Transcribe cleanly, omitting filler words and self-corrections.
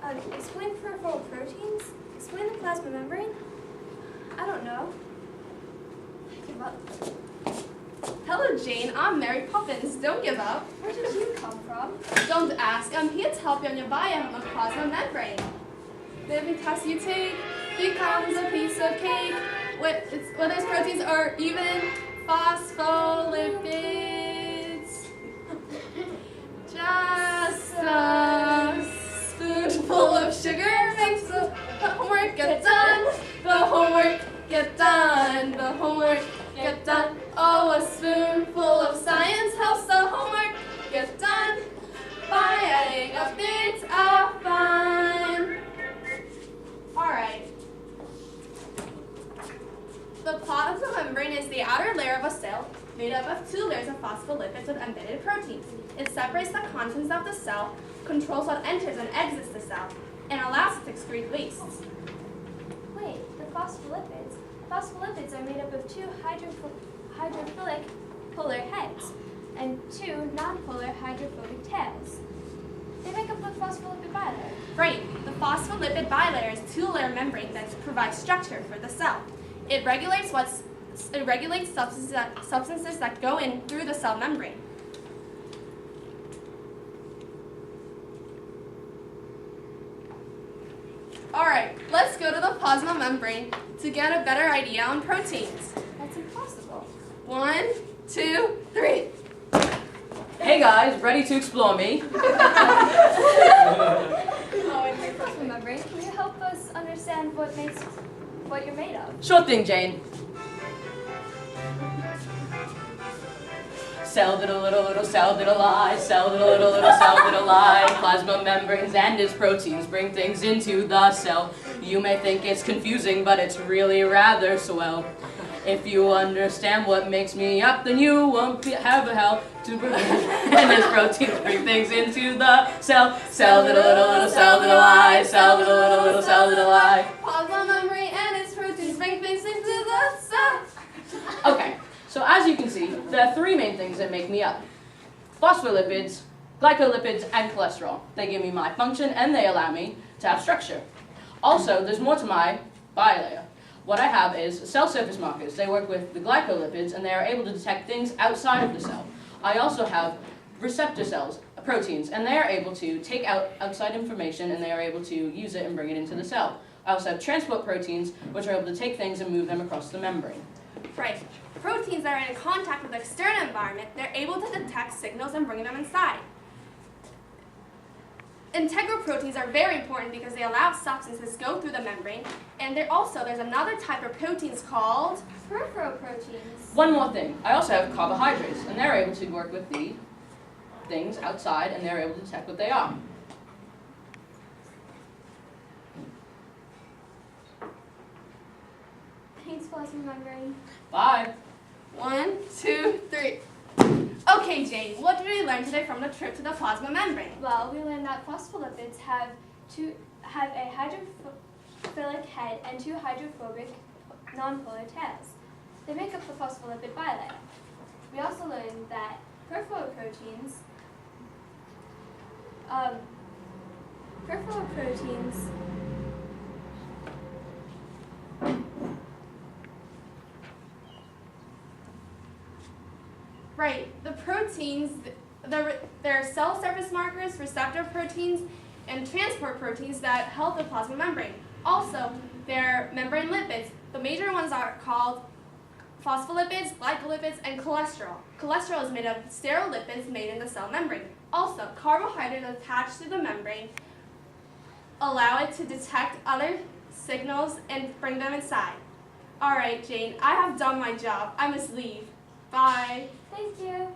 Explain peripheral proteins? Explain the plasma membrane? I don't know. I give up. Hello, Jane. I'm Mary Poppins. Don't give up. Where did you come from? Don't ask. I'm here to help you on your biome of plasma membrane. The every test you take becomes a piece of cake. Whether it's proteins or even phospholipids. Just a spoonful of sugar makes the homework get done. The homework get done. The homework get done. Oh, a spoonful of science helps the homework get done by adding up bits of fun. Alright. The plasma membrane is the outer layer of a cell made up of two layers of phospholipids with embedded proteins. It separates the contents of the cell, controls what enters and exits the cell, and allows it to excrete wastes. Wait, the phospholipids? Phospholipids are made up of two hydrophilic polar heads and two nonpolar hydrophobic tails. They make up the phospholipid bilayer. Right. The phospholipid bilayer is a two-layer membrane that provides structure for the cell. It regulates substances that go in through the cell membrane. Alright, let's go to the plasma membrane to get a better idea on proteins. That's impossible. 1, 2, 3. Hey guys, ready to explore me? Plasma membrane, can you help us understand what you're made of? Sure thing, Jane. Cell did a little, cell did a lie, cell did a little, cell did a lie. Plasma membranes and its proteins bring things into the cell. You may think it's confusing, but it's really rather swell. If you understand what makes me up, then you won't have a hell to breathe. And its proteins bring things into the cell. Cell did a little, cell did a lie, cell did a little, cell did a lie. Plasma membrane and its proteins bring things into the cell. Okay, so as you can see, there are three main things that make me up. Phospholipids, glycolipids, and cholesterol. They give me my function and they allow me to have structure. Also, there's more to my bilayer. What I have is cell surface markers. They work with the glycolipids and they are able to detect things outside of the cell. I also have receptor cells, proteins, and they are able to take out outside information and they are able to use it and bring it into the cell. I also have transport proteins, which are able to take things and move them across the membrane. Right. Proteins that are in contact with the external environment, they're able to detect signals and bring them inside. Integral proteins are very important because they allow substances to go through the membrane, and there's another type of proteins called Peripheral proteins. One more thing, I also have carbohydrates, and they're able to work with the things outside, and they're able to detect what they are. Thanks, plasma membrane. Bye. 1, 2, 3. Okay, Jane, what did we learn today from the trip to the plasma membrane? Well, we learned that phospholipids have a hydrophilic head and two hydrophobic nonpolar tails. They make up the phospholipid bilayer. We also learned that peripheral proteins Right, the proteins, there are cell surface markers, receptor proteins, and transport proteins that help the plasma membrane. Also, there are membrane lipids. The major ones are called phospholipids, glycolipids, and cholesterol. Cholesterol is made of sterile lipids made in the cell membrane. Also, carbohydrates attached to the membrane allow it to detect other signals and bring them inside. All right, Jane, I have done my job. I must leave. Bye. Thank you.